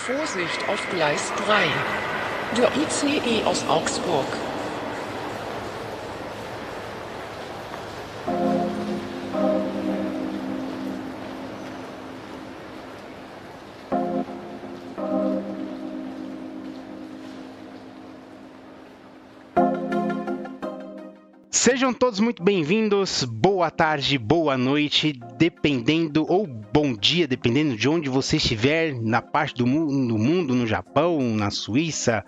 Vorsicht auf Gleis 3. Der ICE aus Augsburg. Sejam todos muito bem-vindos, boa tarde, boa noite, dependendo, ou bom dia, dependendo de onde você estiver, na parte do mundo, no Japão, na Suíça,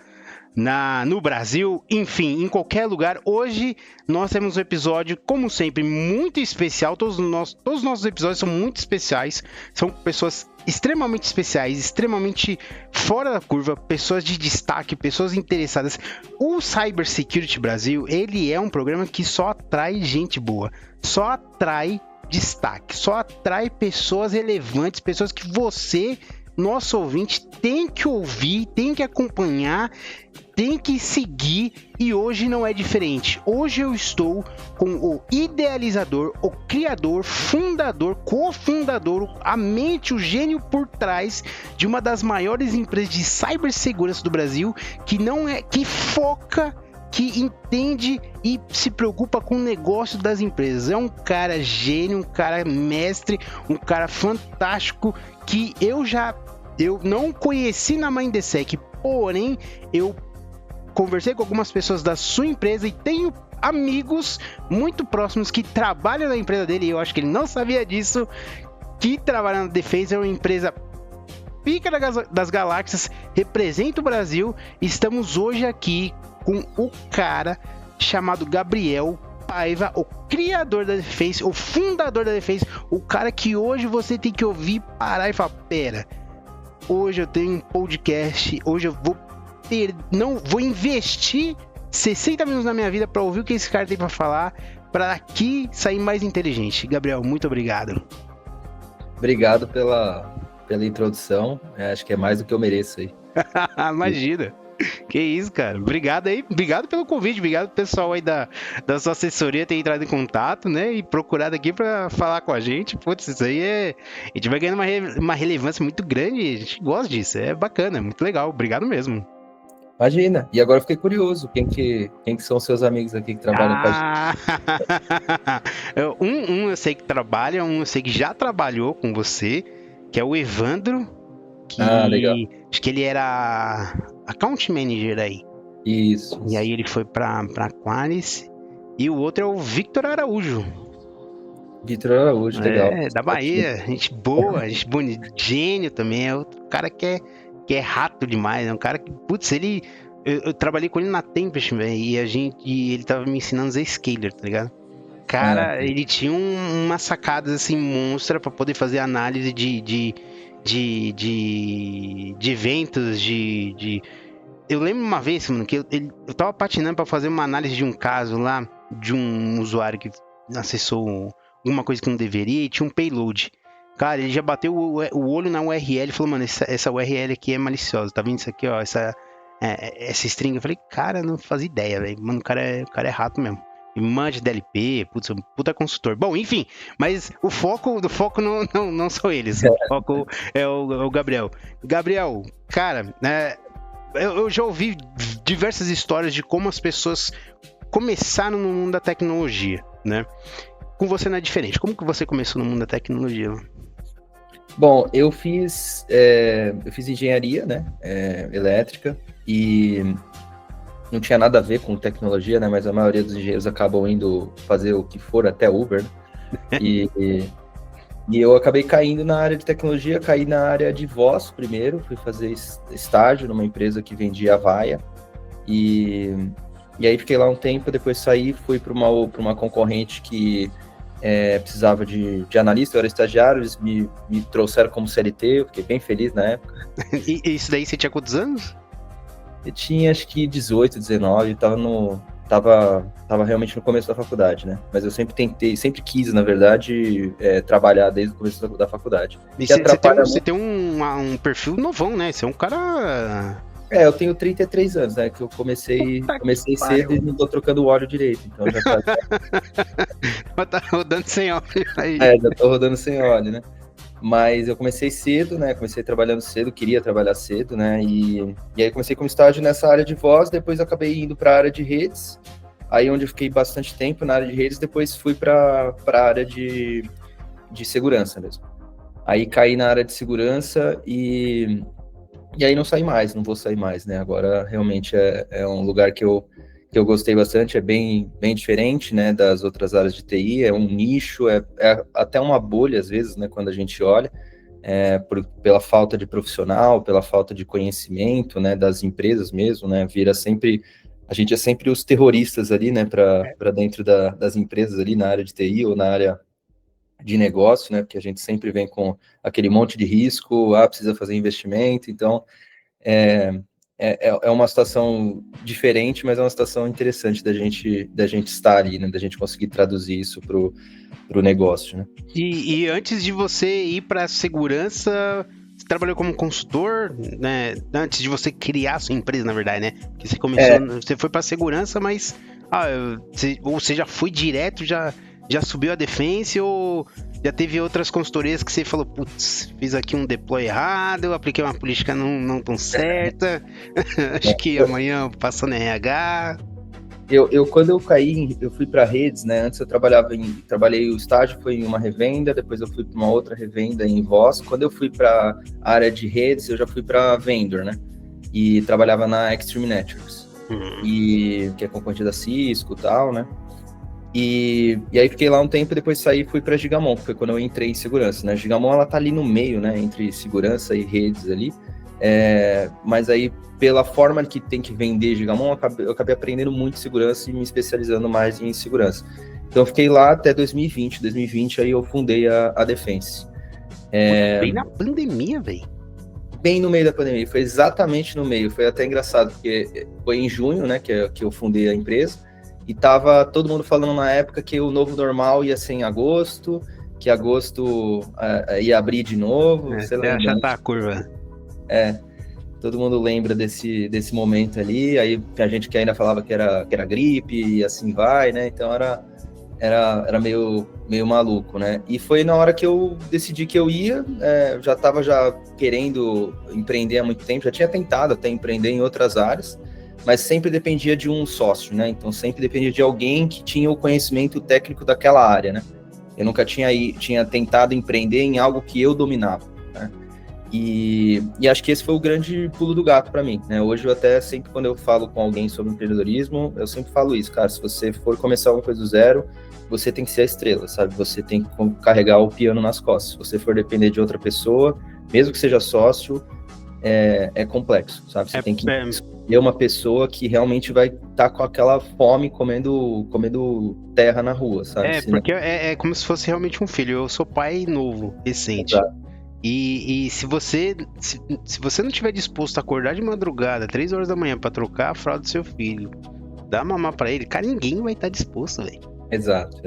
no Brasil, enfim, em qualquer lugar. Hoje nós temos um episódio, como sempre, muito especial. Todos os nossos episódios são muito especiais, são pessoas extremamente especiais, extremamente fora da curva, pessoas de destaque, pessoas interessadas. O Cyber Security Brasil, ele é um programa que só atrai gente boa, só atrai destaque, só atrai pessoas relevantes, pessoas que você, nosso ouvinte, tem que ouvir, tem que acompanhar, tem que seguir, e hoje não é diferente. Hoje eu estou com o idealizador, o criador, fundador, cofundador, a mente, o gênio por trás de uma das maiores empresas de cibersegurança do Brasil, que foca, que entende e se preocupa com o negócio das empresas. É um cara gênio, um cara mestre, um cara fantástico que eu não conheci na Mindesec, porém eu conversei com algumas pessoas da sua empresa e tenho amigos muito próximos que trabalham na empresa dele, e eu acho que ele não sabia disso, que trabalham na Defense, é uma empresa pica das galáxias, representa o Brasil. Estamos hoje aqui com o cara chamado Gabriel Paiva, o criador da Defense, o fundador da Defense, o cara que hoje você tem que ouvir, parar e falar, pera, hoje eu tenho um podcast, hoje eu vou investir 60 minutos na minha vida para ouvir o que esse cara tem para falar, para daqui sair mais inteligente. Gabriel, muito obrigado. Obrigado pela introdução, acho que é mais do que eu mereço aí. Imagina. Que isso, cara. Obrigado aí. Obrigado pelo convite. Obrigado pessoal aí da sua assessoria ter entrado em contato, né? E procurado aqui pra falar com a gente. Putz, isso aí a gente vai ganhando uma relevância muito grande. A gente gosta disso. É bacana, é muito legal. Obrigado mesmo. Imagina. E agora eu fiquei curioso. Quem que são seus amigos aqui que trabalham com a gente? Um eu sei que trabalha, um eu sei que já trabalhou com você, que é o Evandro. Legal. Acho que ele era account manager aí. Isso. E aí ele foi pra Qualis. E o outro é o Victor Araújo. Victor Araújo, legal. Da Bahia, gente boa, gênio também. É outro cara que é rato demais. É um cara que, putz, eu trabalhei com ele na Tempest, velho. E ele tava me ensinando Zscaler, tá ligado? Cara, ele tinha umas sacadas assim, monstra pra poder fazer análise de eventos, Eu lembro uma vez, mano, que eu tava patinando pra fazer uma análise de um caso lá, de um usuário que acessou alguma coisa que não deveria e tinha um payload. Cara, ele já bateu o olho na URL e falou, mano, essa URL aqui é maliciosa, tá vendo isso aqui, ó, essa string? Eu falei, cara, não fazia ideia, velho, mano, o cara é rato mesmo. E manja DLP, putz, um puta consultor. Bom, enfim, mas o foco não são eles. O foco é o Gabriel. Gabriel, cara, eu já ouvi diversas histórias de como as pessoas começaram no mundo da tecnologia, né? Com você não é diferente. Como que você começou no mundo da tecnologia? Bom, eu fiz engenharia, né, elétrica, e não tinha nada a ver com tecnologia, né? Mas a maioria dos engenheiros acabam indo fazer o que for, até Uber, né? E eu acabei caindo na área de tecnologia, caí na área de voz primeiro, fui fazer estágio numa empresa que vendia vaia, e aí fiquei lá um tempo, depois saí, fui para uma concorrente que precisava de analista, eu era estagiário, eles me trouxeram como CLT, eu fiquei bem feliz na época. E isso daí você tinha quantos anos? Eu tinha acho que 18, 19, tava realmente no começo da faculdade, né? Mas eu sempre quis, na verdade, trabalhar desde o começo da faculdade. E você tem um perfil novão, né? Você é um cara... Eu tenho 33 anos, né? Que eu comecei cedo e não tô trocando o óleo direito, então já tá... Tá rodando sem óleo aí. Já tô rodando sem óleo, né? Mas eu comecei cedo, né? Comecei trabalhando cedo, queria trabalhar cedo, né? E aí comecei como estágio nessa área de voz, depois acabei indo para a área de redes, aí onde eu fiquei bastante tempo na área de redes, depois fui para a área de segurança mesmo. Aí caí na área de segurança e aí não saí mais, não vou sair mais, né? Agora realmente é um lugar que eu gostei bastante, é bem diferente, né, das outras áreas de TI, é um nicho, é até uma bolha às vezes, né, quando a gente olha, pela falta de profissional, pela falta de conhecimento, né, das empresas mesmo, né, a gente é sempre os terroristas ali, né, para dentro das empresas ali na área de TI ou na área de negócio, né, porque a gente sempre vem com aquele monte de risco, precisa fazer investimento, então é uma situação diferente, mas é uma situação interessante da gente estar ali, né? Da gente conseguir traduzir isso pro negócio, né? E antes de você ir para segurança, você trabalhou como consultor, né? Antes de você criar a sua empresa, na verdade, né? Que você começou, você foi para segurança, mas você já foi direto, já subiu a defense ou já teve outras consultorias que você falou, putz, fiz aqui um deploy errado, eu apliquei uma política não tão certa, acho que amanhã passando RH. Quando eu caí, eu fui para redes, né? Antes eu trabalhei, o estágio foi em uma revenda, depois eu fui para uma outra revenda em voz. Quando eu fui para a área de redes, eu já fui para vendor, né? E trabalhava na Extreme Networks, que é concorrente da Cisco e tal, né? E aí fiquei lá um tempo, depois saí e fui para Gigamon, que foi quando eu entrei em segurança, né? Gigamon, ela tá ali no meio, né? Entre segurança e redes ali. Mas aí, pela forma que tem que vender Gigamon, eu acabei aprendendo muito segurança e me especializando mais em segurança. Então eu fiquei lá até 2020. 2020 aí eu fundei a Defense. Bem na pandemia, velho. Bem no meio da pandemia, foi exatamente no meio. Foi até engraçado, porque foi em junho, né, que eu fundei a empresa. E tava todo mundo falando na época que o novo normal ia ser em agosto, que agosto ia abrir de novo. Você lembra? Já tá a curva. Todo mundo lembra desse momento ali, aí a gente que ainda falava que era gripe e assim vai, né? Então era meio maluco, né? E foi na hora que eu decidi que eu ia, já estava querendo empreender há muito tempo, já tinha tentado até empreender em outras áreas, mas sempre dependia de um sócio, né? Então sempre dependia de alguém que tinha o conhecimento técnico daquela área, né? Eu nunca tinha tentado empreender em algo que eu dominava, né? E acho que esse foi o grande pulo do gato para mim, né? Hoje eu até sempre, quando eu falo com alguém sobre empreendedorismo, eu sempre falo isso, cara, se você for começar uma coisa do zero, você tem que ser a estrela, sabe? Você tem que carregar o piano nas costas. Se você for depender de outra pessoa, mesmo que seja sócio, é complexo, sabe? Você tem que escolher uma pessoa que realmente vai estar com aquela fome comendo terra na rua, sabe? Porque é como se fosse realmente um filho. Eu sou pai novo, recente. Exato. E se você não estiver disposto a acordar de madrugada, 3 horas da manhã, pra trocar a fralda do seu filho, dar mamar pra ele, cara, ninguém vai estar disposto, velho. Exato.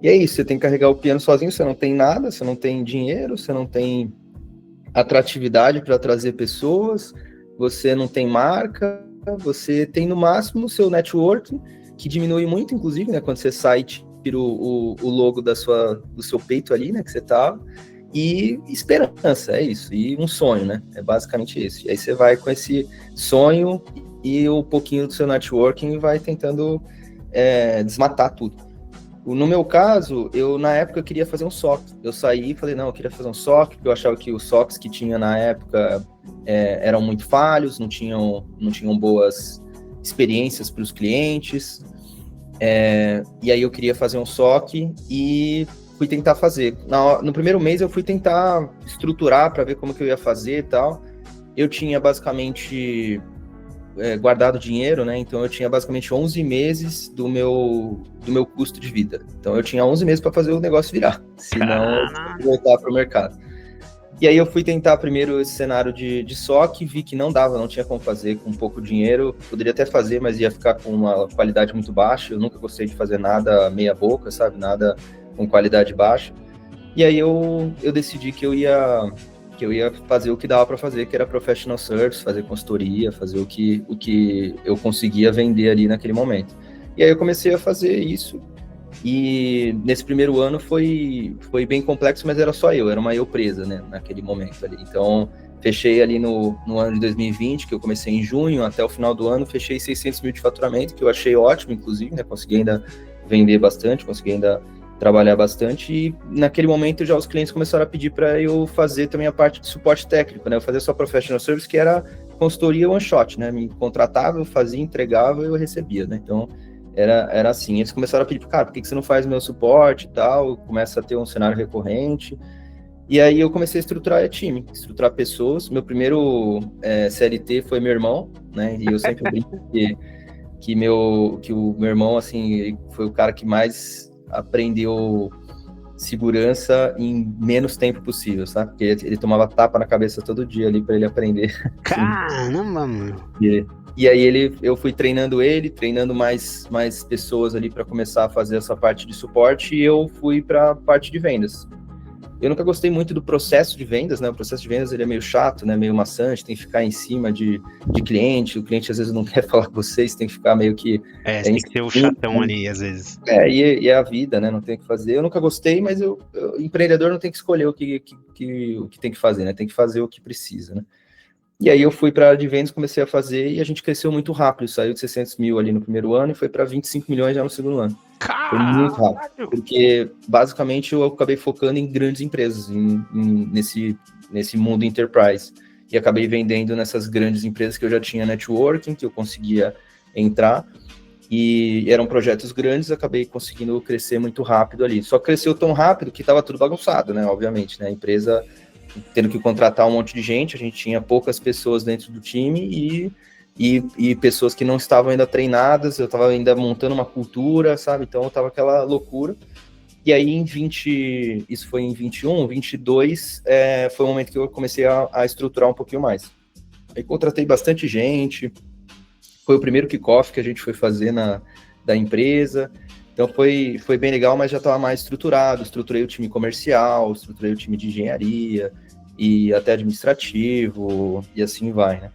E é isso, você tem que carregar o piano sozinho, você não tem nada, você não tem dinheiro, você não tem atratividade para trazer pessoas, você não tem marca, você tem no máximo o seu network, que diminui muito, inclusive, né, quando você sai e tira o logo do seu peito ali, né, que você tava, e esperança, é isso, e um sonho, né, é basicamente isso. E aí você vai com esse sonho e um pouquinho do seu networking e vai tentando desmatar tudo. No meu caso, na época eu queria fazer um SOC. Eu saí e falei, não, eu queria fazer um SOC, porque eu achava que os SOCs que tinha na época eram muito falhos, não tinham boas experiências para os clientes. E aí eu queria fazer um SOC e fui tentar fazer. No primeiro mês eu fui tentar estruturar para ver como que eu ia fazer e tal. Eu tinha basicamente guardado dinheiro, né? Então eu tinha basicamente 11 meses do meu custo de vida. Então eu tinha 11 meses para fazer o negócio virar, senão eu voltar para o mercado. E aí eu fui tentar primeiro esse cenário de SOC, vi que não dava, não tinha como fazer com pouco dinheiro. Poderia até fazer, mas ia ficar com uma qualidade muito baixa. Eu nunca gostei de fazer nada meia boca, sabe? Nada com qualidade baixa. E aí eu decidi que eu ia fazer o que dava para fazer, que era professional service, fazer consultoria, fazer o que eu conseguia vender ali naquele momento. E aí eu comecei a fazer isso, E nesse primeiro ano foi bem complexo, mas era só eu, era uma eu presa, né, naquele momento ali. Então, fechei ali no ano de 2020, que eu comecei em junho, até o final do ano, fechei 600 mil de faturamento, que eu achei ótimo, inclusive, né, consegui ainda vender bastante, consegui ainda trabalhar bastante, e naquele momento já os clientes começaram a pedir para eu fazer também a parte de suporte técnico, né, eu fazia só professional service, que era consultoria one shot, né, me contratava, eu fazia, entregava, eu recebia, né, então era assim. Eles começaram a pedir, cara, por que você não faz meu suporte e tal, começa a ter um cenário recorrente, e aí eu comecei a estruturar time, estruturar pessoas. Meu primeiro CLT foi meu irmão, né, e eu sempre brinco que o meu irmão, assim, foi o cara que mais aprendeu segurança em menos tempo possível, sabe? Porque ele tomava tapa na cabeça todo dia ali para ele aprender. Caramba, mano. E aí eu fui treinando mais pessoas ali para começar a fazer essa parte de suporte, e eu fui para a parte de vendas. Eu nunca gostei muito do processo de vendas, né? O processo de vendas ele é meio chato, né? Meio maçante, tem que ficar em cima de cliente. O cliente às vezes não quer falar com vocês, tem que ficar meio que... Você tem que ser o chatão ali, às vezes. E é a vida, né? Não tem o que fazer. Eu nunca gostei, mas empreendedor não tem que escolher o que tem que fazer, né? Tem que fazer o que precisa, né? E aí eu fui para a área de vendas, comecei a fazer, e a gente cresceu muito rápido. Saiu de 600 mil ali no primeiro ano e foi para 25 milhões já no segundo ano. Foi muito rápido, porque basicamente eu acabei focando em grandes empresas, nesse mundo enterprise. E acabei vendendo nessas grandes empresas que eu já tinha networking, que eu conseguia entrar. E eram projetos grandes, acabei conseguindo crescer muito rápido ali. Só cresceu tão rápido que estava tudo bagunçado, né? Obviamente, né? A empresa tendo que contratar um monte de gente, a gente tinha poucas pessoas dentro do time e pessoas que não estavam ainda treinadas, eu estava ainda montando uma cultura, sabe? Então estava aquela loucura. E aí isso foi em 21, 22, foi o momento que eu comecei a estruturar um pouquinho mais. Aí contratei bastante gente, foi o primeiro kickoff que a gente foi fazer da empresa. Então foi bem legal, mas já estava mais estruturado. Estruturei o time comercial, estruturei o time de engenharia e até administrativo, e assim vai, né?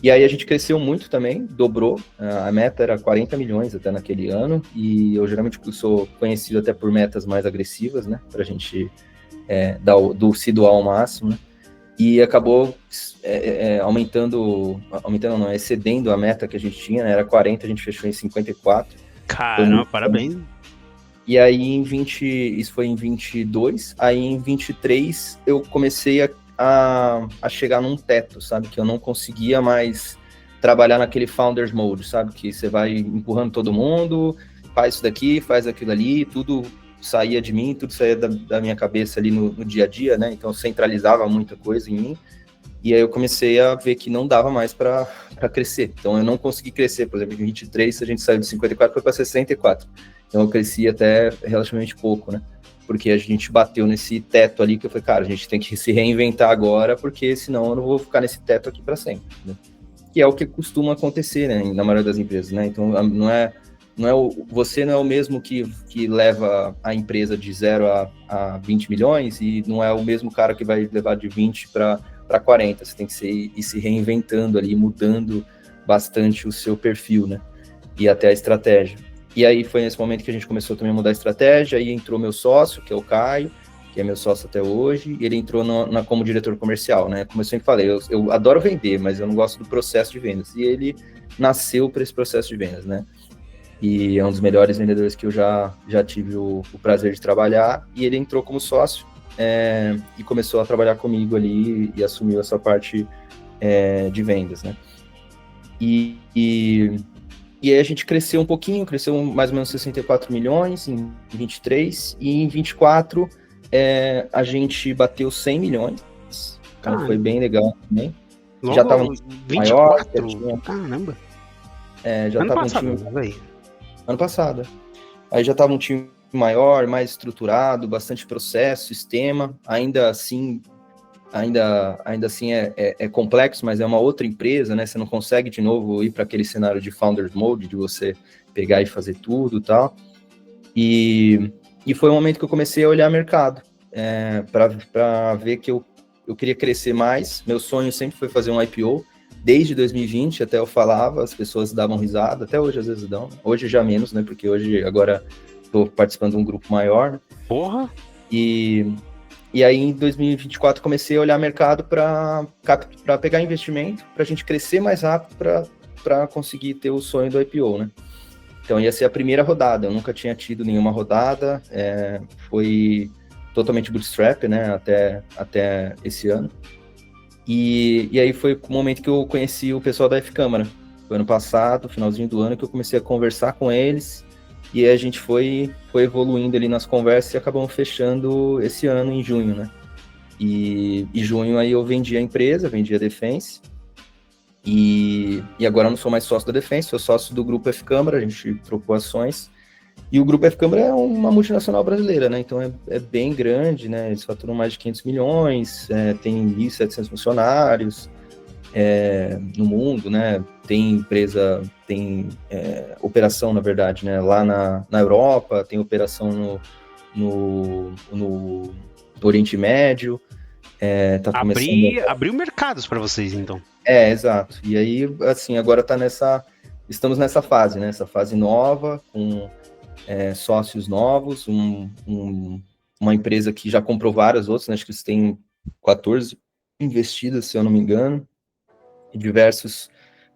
E aí a gente cresceu muito também, dobrou. A meta era 40 milhões até naquele ano, e eu geralmente sou conhecido até por metas mais agressivas, né? Para a gente se doar ao máximo, né? E acabou excedendo a meta que a gente tinha, né? Era 40, a gente fechou em 54. Caramba, parabéns. E aí isso foi em 22, aí em 23 eu comecei a chegar num teto, sabe? Que eu não conseguia mais trabalhar naquele founders mode, sabe? Que você vai empurrando todo mundo, faz isso daqui, faz aquilo ali, tudo saía de mim, tudo saía da minha cabeça ali no dia a dia, né? Então eu centralizava muita coisa em mim. E aí eu comecei a ver que não dava mais para crescer. Então eu não consegui crescer. Por exemplo, em 23, a gente saiu de 54 foi para 64. Então eu cresci até relativamente pouco, né? Porque a gente bateu nesse teto ali que eu falei, cara, a gente tem que se reinventar agora, porque senão eu não vou ficar nesse teto aqui para sempre, né? Que é o que costuma acontecer, né, na maioria das empresas, né? Então você não é o mesmo que leva a empresa de 0 a 20 milhões e não é o mesmo cara que vai levar de 20 para 40, você tem que ir se reinventando ali, mudando bastante o seu perfil, né, e até a estratégia. E aí foi nesse momento que a gente começou também a mudar a estratégia, aí entrou meu sócio, que é o Caio, que é meu sócio até hoje, e ele entrou como diretor comercial, né, como eu sempre falei, eu adoro vender, mas eu não gosto do processo de vendas, e ele nasceu para esse processo de vendas, né, e é um dos melhores vendedores que eu já tive o prazer de trabalhar, e ele entrou como sócio, e começou a trabalhar comigo ali e assumiu essa parte de vendas, né? E aí a gente cresceu um pouquinho, cresceu mais ou menos 64 milhões em 23, e em 24 a gente bateu 100 milhões, então foi bem legal também. Logo, já estava 24? Maior, caramba. Já estava um time... Ano passado. Aí já estava um time maior, mais estruturado, bastante processo, sistema, ainda assim é complexo, mas é uma outra empresa, né? Você não consegue de novo ir para aquele cenário de founders mode, de você pegar e fazer tudo e tal. E foi o momento que eu comecei a olhar mercado, para ver que eu queria crescer mais. Meu sonho sempre foi fazer um IPO. Desde 2020 até eu falava, as pessoas davam risada, até hoje às vezes dão. Hoje já menos, né? Porque hoje agora estou participando de um grupo maior, né? Porra! E aí, em 2024, comecei a olhar mercado para pegar investimento, para a gente crescer mais rápido, para conseguir ter o sonho do IPO, né? Então, ia ser a primeira rodada. Eu nunca tinha tido nenhuma rodada. Foi totalmente bootstrap, né? Até esse ano. E aí foi o momento que eu conheci o pessoal da F-Câmara. Foi ano passado, finalzinho do ano, que eu comecei a conversar com eles. E aí a gente foi evoluindo ali nas conversas e acabamos fechando esse ano, em junho, né? E em junho aí eu vendi a empresa, vendi a Defense. E agora eu não sou mais sócio da Defense, sou sócio do Grupo F-Câmara, a gente trocou ações. E o Grupo F-Câmara é uma multinacional brasileira, né? Então é bem grande, né? Eles faturam mais de 500 milhões, tem 1.700 funcionários no mundo, né? Tem empresa, tem operação, na verdade, né? Lá na Europa, tem operação no Oriente Médio. Tá Abriu mercados para vocês, então. Exato. E aí, assim, agora estamos nessa fase, né? Essa fase nova, com sócios novos, uma empresa que já comprou várias outras, né? Acho que eles têm 14 investidas, se eu não me engano, e diversos,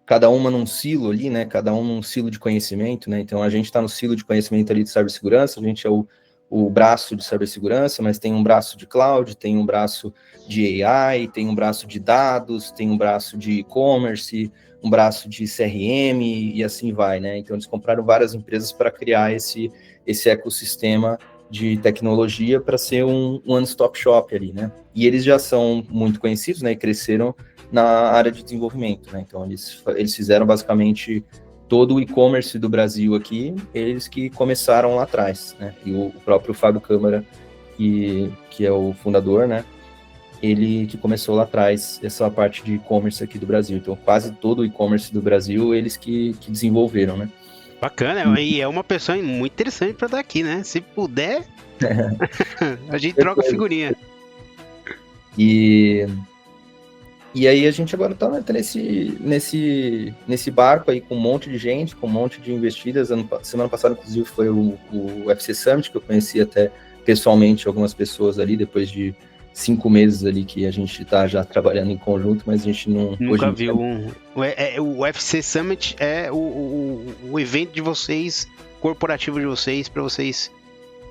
cada uma num silo ali, né? Cada um num silo de conhecimento, né? Então, a gente está no silo de conhecimento ali de cibersegurança, a gente é o braço de cibersegurança, mas tem um braço de cloud, tem um braço de AI, tem um braço de dados, tem um braço de e-commerce, um braço de CRM e assim vai, né? Então, eles compraram várias empresas para criar esse ecossistema de tecnologia para ser um one-stop shop ali, né? E eles já são muito conhecidos, né? E cresceram na área de desenvolvimento, né? Então, eles fizeram basicamente todo o e-commerce do Brasil aqui, eles que começaram lá atrás, né? E o próprio Fábio Câmara, que é o fundador, né? Ele que começou lá atrás essa parte de e-commerce aqui do Brasil. Então, quase todo o e-commerce do Brasil, eles que desenvolveram, né? Bacana, e é uma pessoa muito interessante para dar aqui, né? Se puder, a gente troca figurinha. E aí a gente agora tá nesse barco aí com um monte de gente, com um monte de investidas. Semana passada, inclusive, foi o UFC Summit, que eu conheci até pessoalmente algumas pessoas ali, depois de 5 meses ali que a gente tá já trabalhando em conjunto, mas a gente nunca viu. O UFC Summit é o evento de vocês, corporativo de vocês, para vocês.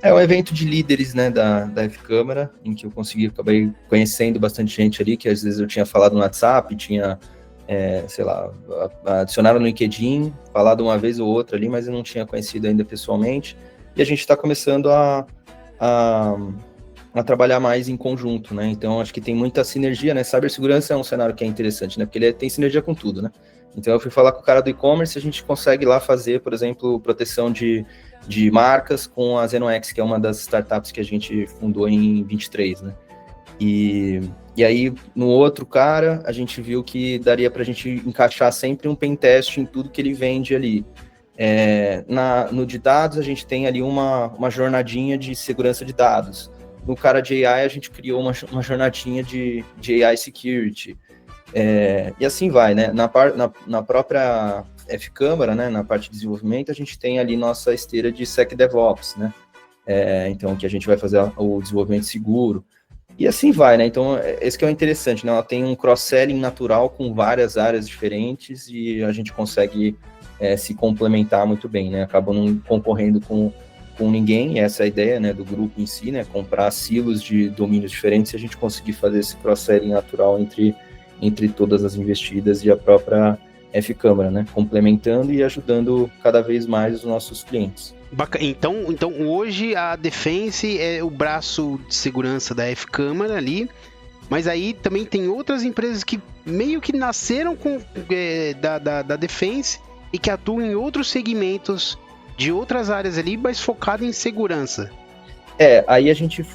É um evento de líderes, né, da F-Câmara, em que eu acabei conhecendo bastante gente ali, que às vezes eu tinha falado no WhatsApp, tinha, sei lá, adicionaram no LinkedIn, falado uma vez ou outra ali, mas eu não tinha conhecido ainda pessoalmente. E a gente está começando a trabalhar mais em conjunto, né? Então, acho que tem muita sinergia, né? Cibersegurança é um cenário que é interessante, né? Porque ele tem sinergia com tudo, né? Então, eu fui falar com o cara do e-commerce, a gente consegue lá fazer, por exemplo, proteção de marcas com a ZenoX, que é uma das startups que a gente fundou em 23, né? E aí, no outro cara, a gente viu que daria para a gente encaixar sempre um pentest em tudo que ele vende ali. No de dados, a gente tem ali uma jornadinha de segurança de dados. No cara de AI, a gente criou uma jornadinha de AI Security. E assim vai, né? Na própria F-Câmara, né? Na parte de desenvolvimento, a gente tem ali nossa esteira de SecDevOps, né? Então, que a gente vai fazer o desenvolvimento seguro. E assim vai, né? Então, esse que é o interessante, né? Ela tem um cross-selling natural com várias áreas diferentes e a gente consegue se complementar muito bem, né? Acaba não concorrendo com ninguém, e essa é a ideia, né, do grupo em si, né? Comprar silos de domínios diferentes e a gente conseguir fazer esse cross-selling natural entre todas as investidas e a própria F-Câmara, né? Complementando e ajudando cada vez mais os nossos clientes. Então hoje a Defense é o braço de segurança da F-Câmara ali, mas aí também tem outras empresas que meio que nasceram da Defense e que atuam em outros segmentos de outras áreas ali, mas focado em segurança. Aí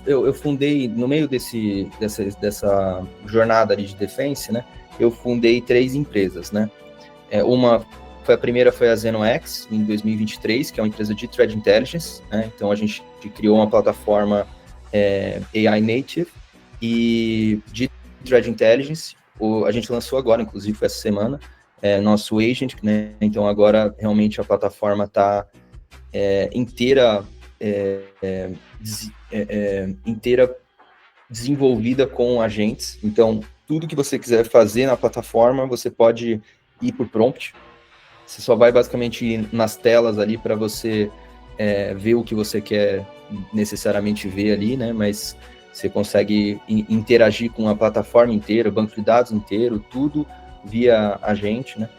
eu fundei, no meio dessa jornada ali de Defense, né? Eu fundei 3 empresas, né? A primeira foi a ZenoX, em 2023, que é uma empresa de Threat Intelligence, né? Então, a gente criou uma plataforma AI Native e de Threat Intelligence. A gente lançou agora, inclusive, essa semana, nosso agent, né? Então, agora, realmente, a plataforma está inteira inteira desenvolvida com agentes. Então, tudo que você quiser fazer na plataforma, você pode ir por prompt. Você só vai basicamente ir nas telas ali para você ver o que você quer necessariamente ver ali, né? Mas você consegue interagir com a plataforma inteira, o banco de dados inteiro, tudo via agente, né?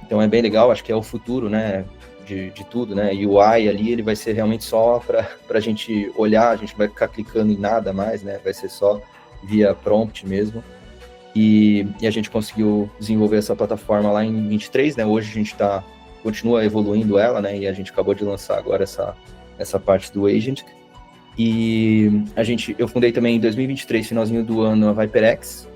Então é bem legal, acho que é o futuro, né? De tudo, né? E o UI ali, ele vai ser realmente só para a gente olhar, a gente vai ficar clicando em nada mais, né? Vai ser só via prompt mesmo. E a gente conseguiu desenvolver essa plataforma lá em 23, né? Hoje a gente continua evoluindo ela, né? E a gente acabou de lançar agora essa parte do agent. E eu fundei também em 2023, finalzinho do ano, a ViperX,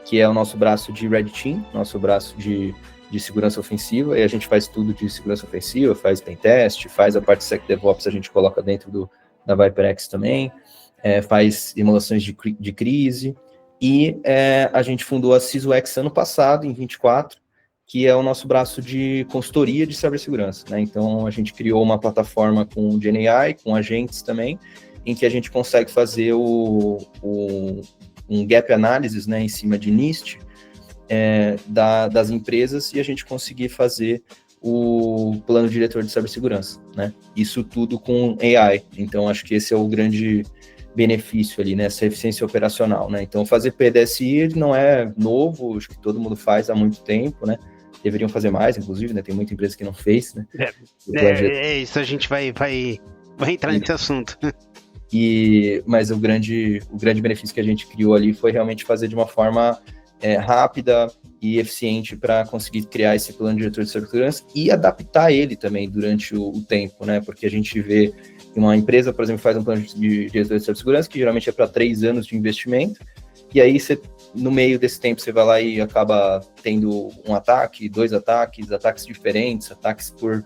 que é o nosso braço de Red Team, nosso braço de segurança ofensiva, e a gente faz tudo de segurança ofensiva, faz pentest, faz a parte de SecDevOps, a gente coloca dentro da ViperX também, faz emulações de crise, e a gente fundou a CISOX ano passado, em 24, que é o nosso braço de consultoria de cibersegurança, né? Então, a gente criou uma plataforma com GenAI, com agentes também, em que a gente consegue fazer um gap analysis, né, em cima de NIST, das empresas, e a gente conseguir fazer o plano diretor de cibersegurança, né? Isso tudo com AI. Então, acho que esse é o grande benefício ali, né? Essa eficiência operacional, né? Então, fazer PDSI não é novo, acho que todo mundo faz há muito tempo, né? Deveriam fazer mais, inclusive, né? Tem muita empresa que não fez, né? Isso, a gente vai entrar nesse assunto. Mas o grande benefício que a gente criou ali foi realmente fazer de uma forma rápida e eficiente para conseguir criar esse plano diretor de cibersegurança e adaptar ele também durante o tempo, né? Porque a gente vê que uma empresa, por exemplo, faz um plano de diretor de cibersegurança, que geralmente é para 3 anos de investimento, e aí no meio desse tempo você vai lá e acaba tendo um ataque, 2 ataques diferentes, ataques por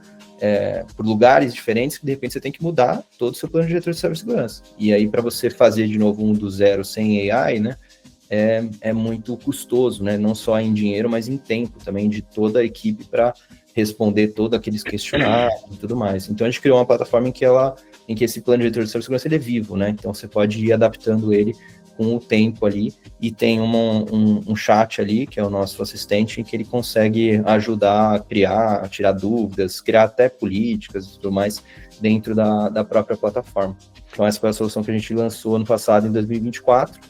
lugares diferentes, que de repente você tem que mudar todo o seu plano diretor de cibersegurança. E aí, para você fazer de novo um do zero sem AI, né? É muito custoso, né? Não só em dinheiro, mas em tempo também de toda a equipe para responder todos aqueles questionários e tudo mais. Então a gente criou uma plataforma em que esse plano de diretor de cibersegurança ele é vivo, né? Então você pode ir adaptando ele com o tempo ali, e tem um chat ali, que é o nosso assistente, em que ele consegue ajudar a criar, a tirar dúvidas, criar até políticas e tudo mais dentro da própria plataforma. Então essa foi a solução que a gente lançou ano passado, em 2024,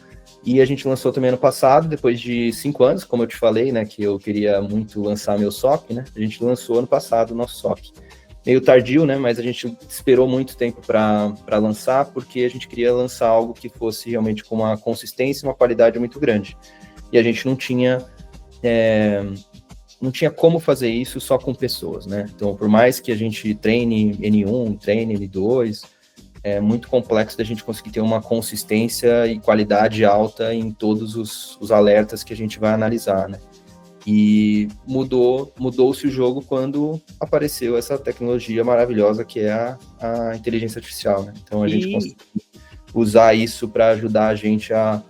e a gente lançou também ano passado, depois de 5 anos, como eu te falei, né, que eu queria muito lançar meu SOC, né, a gente lançou ano passado o nosso SOC. Meio tardio, né, mas a gente esperou muito tempo para lançar, porque a gente queria lançar algo que fosse realmente com uma consistência e uma qualidade muito grande. E a gente não tinha como fazer isso só com pessoas, né? Então, por mais que a gente treine N1, treine N2, é muito complexo da gente conseguir ter uma consistência e qualidade alta em todos os alertas que a gente vai analisar, né? E mudou-se o jogo quando apareceu essa tecnologia maravilhosa que é a inteligência artificial, né? Então a gente conseguiu usar isso para ajudar a gente a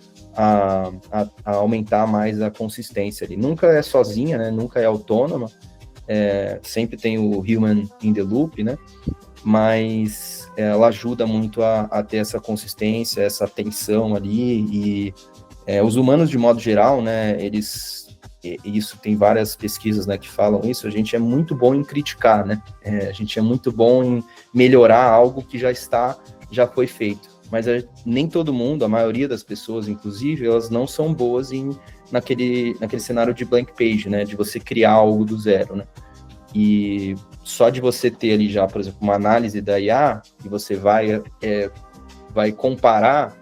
aumentar mais a consistência ali. Nunca é sozinha, né? Nunca é autônoma, sempre tem o human in the loop, né? Mas ela ajuda muito a ter essa consistência, essa atenção ali, e os humanos de modo geral, né? Isso tem várias pesquisas, né, que falam isso, a gente é muito bom em criticar, né, a gente é muito bom em melhorar algo que já foi feito, mas nem todo mundo, a maioria das pessoas, inclusive, elas não são boas naquele cenário de blank page, né, de você criar algo do zero, né, e só de você ter ali já, por exemplo, uma análise da IA, e você vai comparar,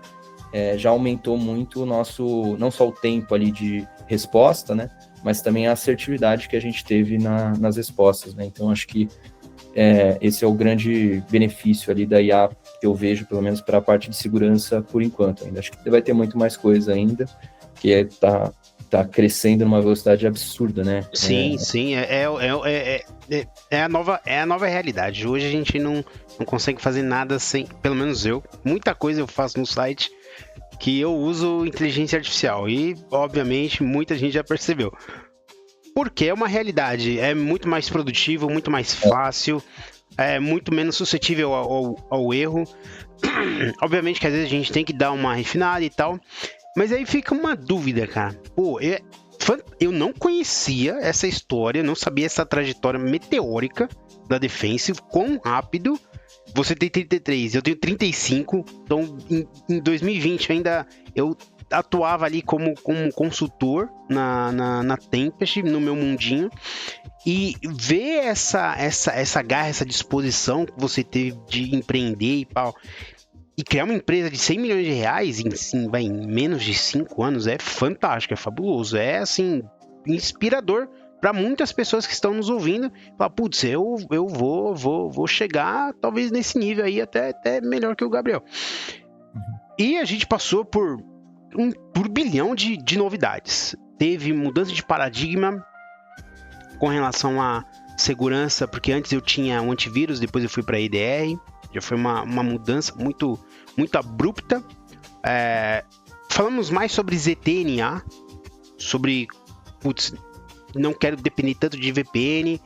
já aumentou muito o nosso, não só o tempo ali de resposta, né, mas também a assertividade que a gente teve nas respostas, né, então acho que esse é o grande benefício ali da IA que eu vejo, pelo menos para a parte de segurança por enquanto ainda. Acho que vai ter muito mais coisa ainda, que tá crescendo numa velocidade absurda, né. Sim, é a nova realidade. Hoje a gente não consegue fazer nada sem, pelo menos eu, muita coisa eu faço no site que eu uso inteligência artificial, e obviamente muita gente já percebeu, porque é uma realidade, é muito mais produtivo, muito mais fácil, é muito menos suscetível ao erro. Obviamente que às vezes a gente tem que dar uma refinada e tal, mas aí fica uma dúvida, cara. Pô, eu não conhecia essa história, não sabia essa trajetória meteórica da Defensive, quão rápido. Você tem 33, eu tenho 35, então em 2020 ainda eu atuava ali como consultor na Tempest, no meu mundinho, e ver essa garra, essa disposição que você teve de empreender e tal, e criar uma empresa de 100 milhões de reais em menos de 5 anos é fantástico, é fabuloso, é assim, inspirador para muitas pessoas que estão nos ouvindo. Falar, putz, eu vou chegar talvez nesse nível aí até melhor que o Gabriel. E a gente passou por bilhão de novidades. Teve mudança de paradigma com relação à segurança, porque antes eu tinha um antivírus, depois eu fui para EDR. Já foi uma mudança muito, muito abrupta. Falamos mais sobre ZTNA, sobre, putz, não quero depender tanto de VPN,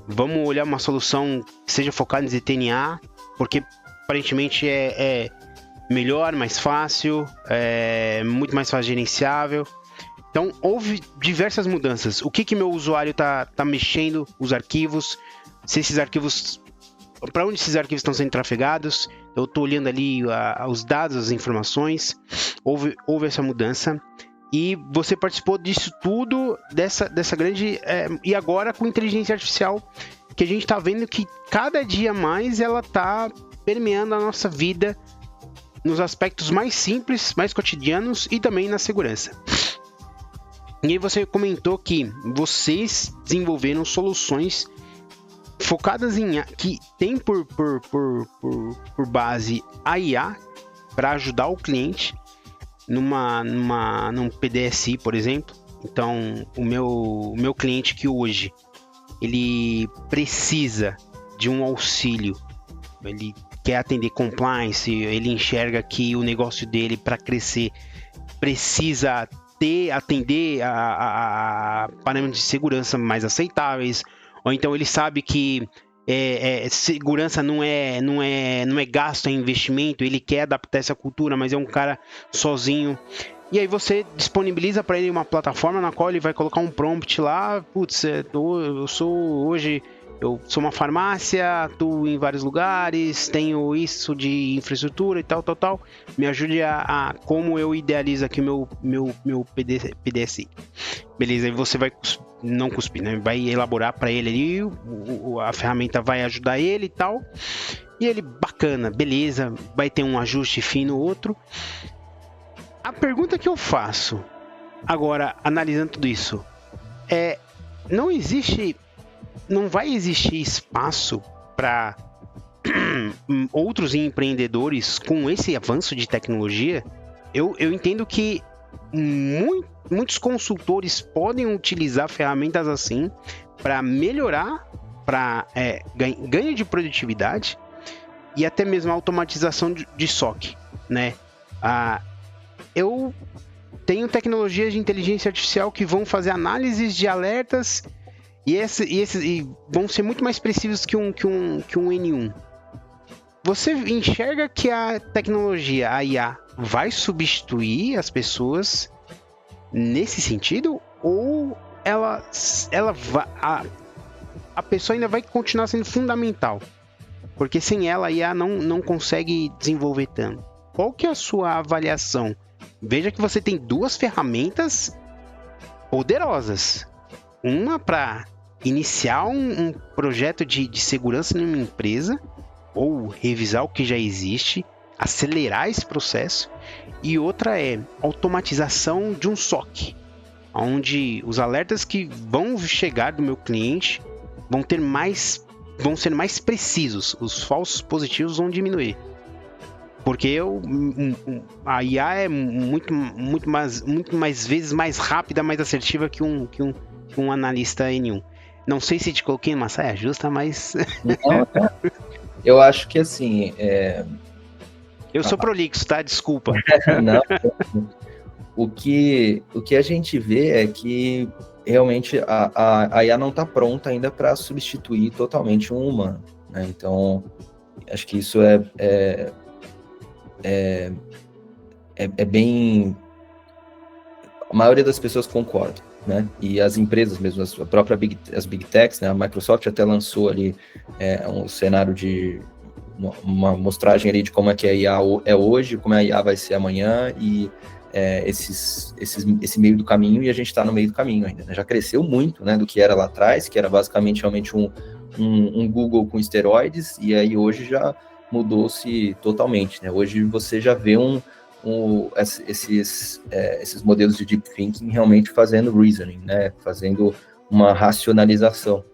vamos olhar uma solução que seja focada em ZTNA, porque aparentemente é melhor, mais fácil, muito mais fácil gerenciável. Então houve diversas mudanças. O que meu usuário tá mexendo, os arquivos, se esses arquivos, para onde esses arquivos estão sendo trafegados, eu estou olhando ali os dados, as informações, houve essa mudança. E você participou disso tudo, dessa grande... e agora com inteligência artificial, que a gente está vendo que cada dia mais ela está permeando a nossa vida nos aspectos mais simples, mais cotidianos e também na segurança. E aí você comentou que vocês desenvolveram soluções focadas que tem por base a IA para ajudar o cliente num PDSI, por exemplo. Então, o meu cliente que hoje ele precisa de um auxílio, ele quer atender compliance, ele enxerga que o negócio dele para crescer precisa atender a parâmetros de segurança mais aceitáveis, ou então ele sabe que segurança não é gasto, é investimento, ele quer adaptar essa cultura, mas é um cara sozinho. E aí você disponibiliza para ele uma plataforma na qual ele vai colocar um prompt lá, putz, eu sou uma farmácia, atuo em vários lugares, tenho isso de infraestrutura e tal, me ajude a como eu idealizo aqui o meu PDSI. Beleza, aí você vai não cuspir, né? Vai elaborar para ele ali, a ferramenta vai ajudar ele e tal, e ele, bacana, beleza, vai ter um ajuste fino outro. A pergunta que eu faço agora, analisando tudo isso, não vai existir espaço para outros empreendedores com esse avanço de tecnologia? Eu entendo que muitos consultores podem utilizar ferramentas assim para melhorar, para ganho de produtividade e até mesmo automatização de SOC, né? Eu tenho tecnologias de inteligência artificial que vão fazer análises de alertas e vão ser muito mais precisos que um N1. Você enxerga que a tecnologia, a IA, vai substituir as pessoas nesse sentido? Ou a pessoa ainda vai continuar sendo fundamental? Porque sem ela a IA não consegue desenvolver tanto. Qual que é a sua avaliação? Veja que você tem duas ferramentas poderosas. Uma para iniciar um projeto de segurança em uma empresa, ou revisar o que já existe, acelerar esse processo, e outra é automatização de um SOC, onde os alertas que vão chegar do meu cliente vão ser mais precisos, os falsos positivos vão diminuir. Porque a IA é muito mais vezes mais rápida, mais assertiva que um analista N1. Não sei se te coloquei numa saia justa, mas... Não, eu acho que assim... Eu sou prolixo, tá? Desculpa. Não, o que a gente vê é que realmente a IA não está pronta ainda para substituir totalmente um humano, né? Então, acho que isso é bem... A maioria das pessoas concorda, né? E as empresas mesmo, as Big Techs, né? A Microsoft até lançou ali um cenário de uma mostragem ali de como é que a IA é hoje, como a IA vai ser amanhã, e esse meio do caminho, e a gente está no meio do caminho ainda, né? Já cresceu muito, né, do que era lá atrás, que era basicamente realmente um Google com esteroides, e aí hoje já mudou-se totalmente, né? Hoje você já vê esses modelos de deep thinking realmente fazendo reasoning, né? Fazendo uma racionalização.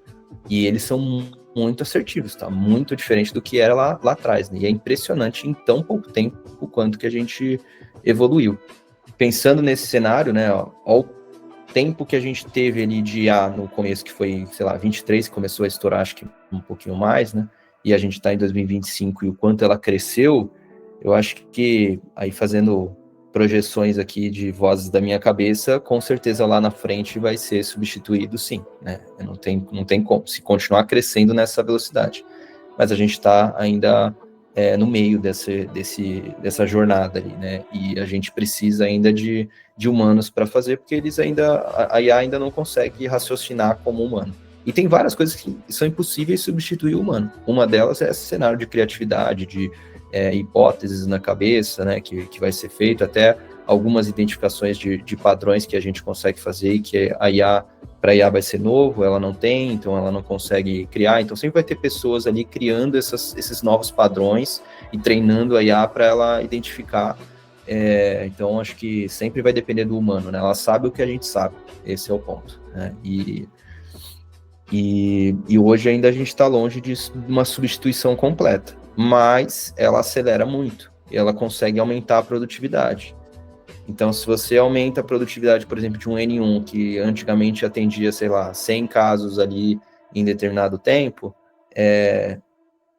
E eles são muito assertivos, tá? Muito diferente do que era lá atrás, né? E é impressionante em tão pouco tempo o quanto que a gente evoluiu. Pensando nesse cenário, né? Ó o tempo que a gente teve ali de IA no começo, que foi, sei lá, 23, que começou a estourar, acho que um pouquinho mais, né? E a gente está em 2025, e o quanto ela cresceu, eu acho que, aí fazendo projeções aqui de vozes da minha cabeça, com certeza lá na frente vai ser substituído, sim, né? Não tem como, se continuar crescendo nessa velocidade. Mas a gente está ainda no meio dessa jornada ali, né? E a gente precisa ainda de humanos para fazer, porque a IA ainda não consegue raciocinar como humano. E tem várias coisas que são impossíveis substituir o humano. Uma delas é esse cenário de criatividade, de hipóteses na cabeça, né, que vai ser feito, até algumas identificações de padrões que a gente consegue fazer, e que para a IA vai ser novo, ela não tem, então ela não consegue criar, então sempre vai ter pessoas ali criando esses novos padrões e treinando a IA para ela identificar. Então acho que sempre vai depender do humano, né? Ela sabe o que a gente sabe, esse é o ponto, né? E hoje ainda a gente está longe de uma substituição completa, mas ela acelera muito, e ela consegue aumentar a produtividade. Então, se você aumenta a produtividade, por exemplo, de um N1, que antigamente atendia, sei lá, 100 casos ali em determinado tempo,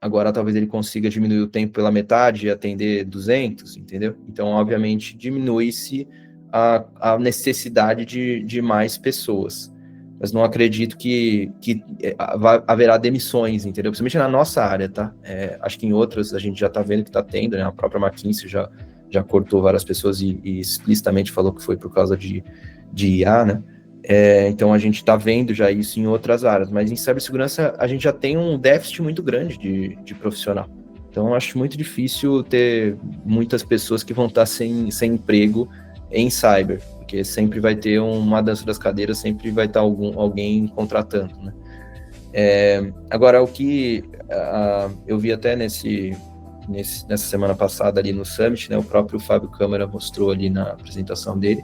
agora talvez ele consiga diminuir o tempo pela metade e atender 200, entendeu? Então, obviamente, diminui-se a necessidade de mais pessoas. Mas não acredito que haverá demissões, entendeu? Principalmente na nossa área, tá? Acho que em outras a gente já está vendo que está tendo, né? A própria McKinsey já cortou várias pessoas e explicitamente falou que foi por causa de IA, né? Então a gente está vendo já isso em outras áreas, mas em cibersegurança a gente já tem um déficit muito grande de profissional. Então eu acho muito difícil ter muitas pessoas que vão estar sem emprego em cyber, porque sempre vai ter uma dança das cadeiras, sempre vai estar alguém contratando, né? Agora, o que eu vi até nessa semana passada ali no Summit, né, o próprio Fábio Câmara mostrou ali na apresentação dele,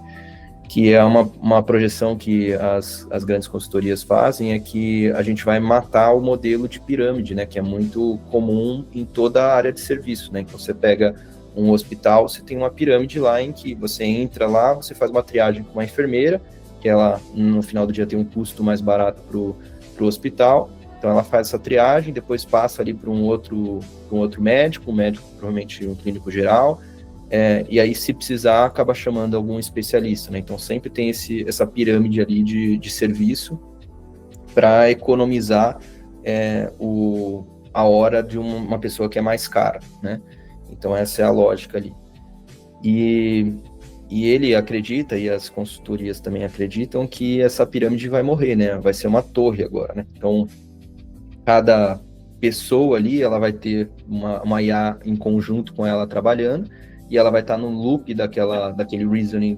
que é uma projeção que as grandes consultorias fazem, é que a gente vai matar o modelo de pirâmide, né, que é muito comum em toda a área de serviço, né? Então você pega um hospital, você tem uma pirâmide lá em que você entra lá, você faz uma triagem com uma enfermeira, que ela, no final do dia, tem um custo mais barato para o hospital, então ela faz essa triagem, depois passa ali para um outro médico, provavelmente um clínico geral, e aí, se precisar, acaba chamando algum especialista, né? Então sempre tem essa pirâmide ali de serviço para economizar a hora de uma pessoa que é mais cara, né? Então essa é a lógica ali. E ele acredita, e as consultorias também acreditam, que essa pirâmide vai morrer, né? Vai ser uma torre agora, né? Então, cada pessoa ali, ela vai ter uma IA em conjunto com ela trabalhando, e ela vai estar no loop daquele reasoning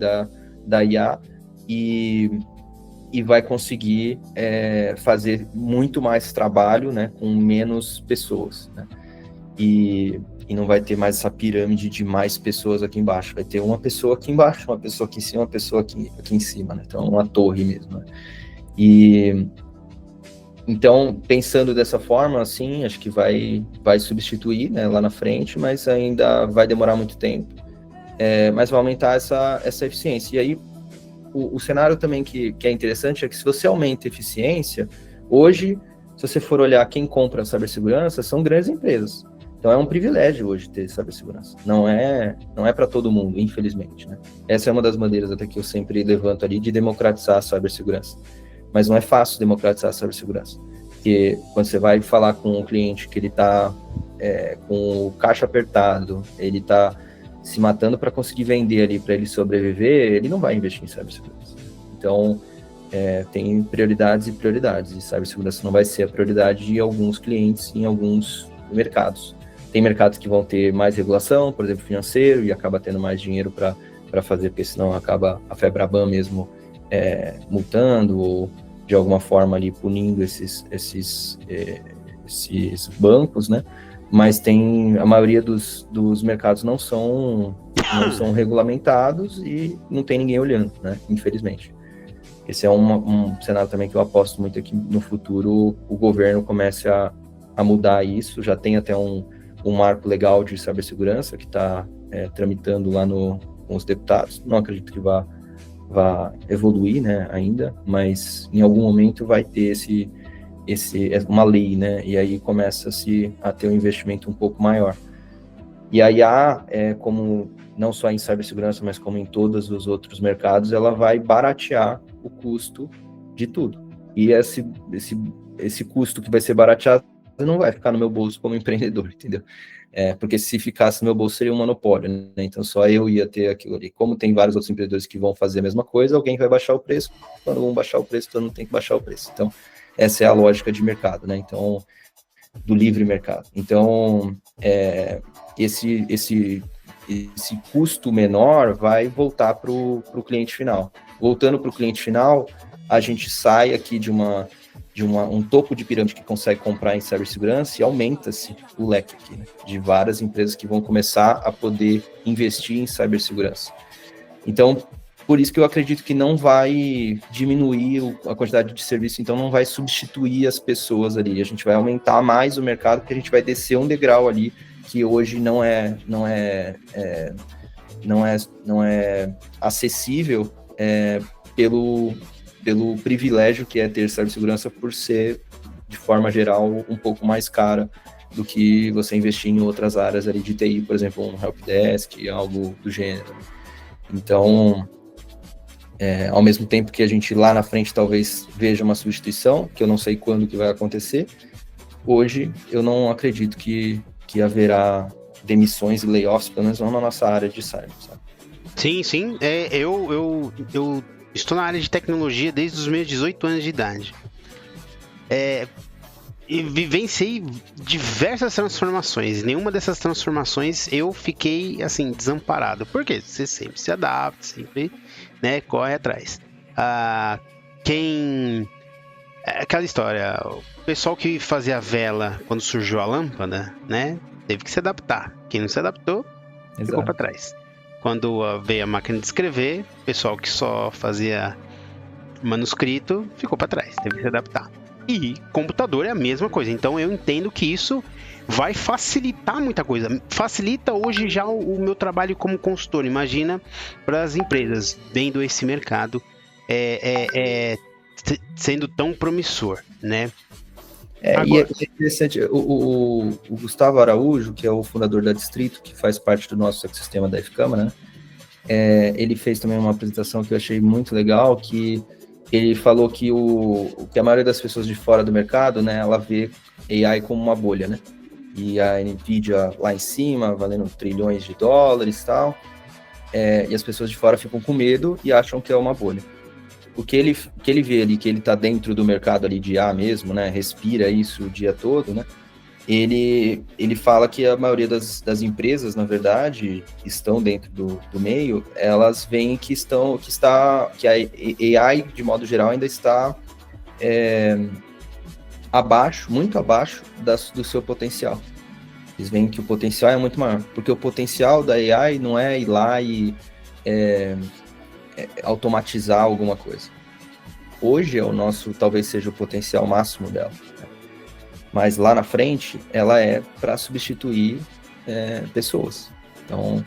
da IA, e vai conseguir fazer muito mais trabalho, né? Com menos pessoas, né? E não vai ter mais essa pirâmide de mais pessoas aqui embaixo. Vai ter uma pessoa aqui embaixo, uma pessoa aqui em cima, uma pessoa aqui em cima, né? Então, uma torre mesmo, né? Então, pensando dessa forma, assim, acho que vai substituir, né, lá na frente, mas ainda vai demorar muito tempo. Mas vai aumentar essa eficiência. E aí, o cenário também que é interessante é que se você aumenta a eficiência, hoje, se você for olhar quem compra cibersegurança, são grandes empresas. Então é um privilégio hoje ter cibersegurança. Não é para todo mundo, infelizmente, né? Essa é uma das bandeiras até que eu sempre levanto ali, de democratizar a cibersegurança. Mas não é fácil democratizar a cibersegurança. Porque quando você vai falar com um cliente que ele está com o caixa apertado, ele está se matando para conseguir vender ali, para ele sobreviver, ele não vai investir em cibersegurança. Então, tem prioridades e prioridades, e cibersegurança não vai ser a prioridade de alguns clientes em alguns mercados. Tem mercados que vão ter mais regulação, por exemplo, financeiro, e acaba tendo mais dinheiro para fazer, porque senão acaba a FEBRABAN mesmo multando ou de alguma forma ali punindo esses bancos, né? Mas a maioria dos mercados não são regulamentados e não tem ninguém olhando, né? Infelizmente. Esse é um cenário também que eu aposto muito aqui no futuro, o governo comece a mudar isso. Já tem até um marco legal de cibersegurança que está tramitando lá com os deputados. Não acredito que vá evoluir, né, ainda, mas em algum momento vai ter uma lei, né, e aí começa-se a ter um investimento um pouco maior. E a IA, como não só em cibersegurança, mas como em todos os outros mercados, ela vai baratear o custo de tudo. E esse custo que vai ser barateado não vai ficar no meu bolso como empreendedor, entendeu? Porque se ficasse no meu bolso seria um monopólio, né? Então só eu ia ter aquilo ali. Como tem vários outros empreendedores que vão fazer a mesma coisa, alguém vai baixar o preço. Quando um baixar o preço, todo mundo tem que baixar o preço. Então, essa é a lógica de mercado, né? Então, do livre mercado. Então, esse custo menor vai voltar para o cliente final. Voltando para o cliente final, a gente sai aqui de um topo de pirâmide que consegue comprar em cibersegurança e aumenta-se o leque aqui, né, de várias empresas que vão começar a poder investir em cibersegurança. Então, por isso que eu acredito que não vai diminuir a quantidade de serviço, então não vai substituir as pessoas ali. A gente vai aumentar mais o mercado, porque a gente vai descer um degrau ali que hoje não é acessível pelo privilégio que é ter cibersegurança por ser, de forma geral, um pouco mais cara do que você investir em outras áreas ali de TI, por exemplo, um helpdesk, algo do gênero. Então, ao mesmo tempo que a gente lá na frente talvez veja uma substituição, que eu não sei quando que vai acontecer, hoje eu não acredito que haverá demissões e layoffs, pelo menos não na nossa área de cyber, sabe? Sim. Eu estou na área de tecnologia desde os meus 18 anos de idade. E vivenciei diversas transformações. Nenhuma dessas transformações eu fiquei, assim, desamparado. Por quê? Você sempre se adapta, sempre, né, corre atrás. Aquela história, o pessoal que fazia vela quando surgiu a lâmpada, né, teve que se adaptar. Quem não se adaptou, ficou para trás. Quando veio a máquina de escrever, o pessoal que só fazia manuscrito ficou para trás, teve que se adaptar. E computador é a mesma coisa. Então eu entendo que isso vai facilitar muita coisa. Facilita hoje já o meu trabalho como consultor. Imagina para as empresas vendo esse mercado sendo tão promissor, né? Agora... E é interessante, o Gustavo Araújo, que é o fundador da Distrito, que faz parte do nosso ecossistema da F-Câmara, né? Ele fez também uma apresentação que eu achei muito legal, que ele falou que que a maioria das pessoas de fora do mercado, né, ela vê AI como uma bolha, né? E a NVIDIA lá em cima, valendo trilhões de dólares e tal, e as pessoas de fora ficam com medo e acham que é uma bolha. O que ele vê ali, que ele está dentro do mercado ali de IA mesmo, né, respira isso o dia todo, né, ele fala que a maioria das empresas, na verdade, estão dentro do meio, elas veem que a AI, de modo geral, ainda está muito abaixo do seu potencial. Eles veem que o potencial é muito maior, porque o potencial da AI não é ir lá e automatizar alguma coisa. Hoje talvez seja o potencial máximo dela, né? Mas lá na frente ela é para substituir pessoas. Então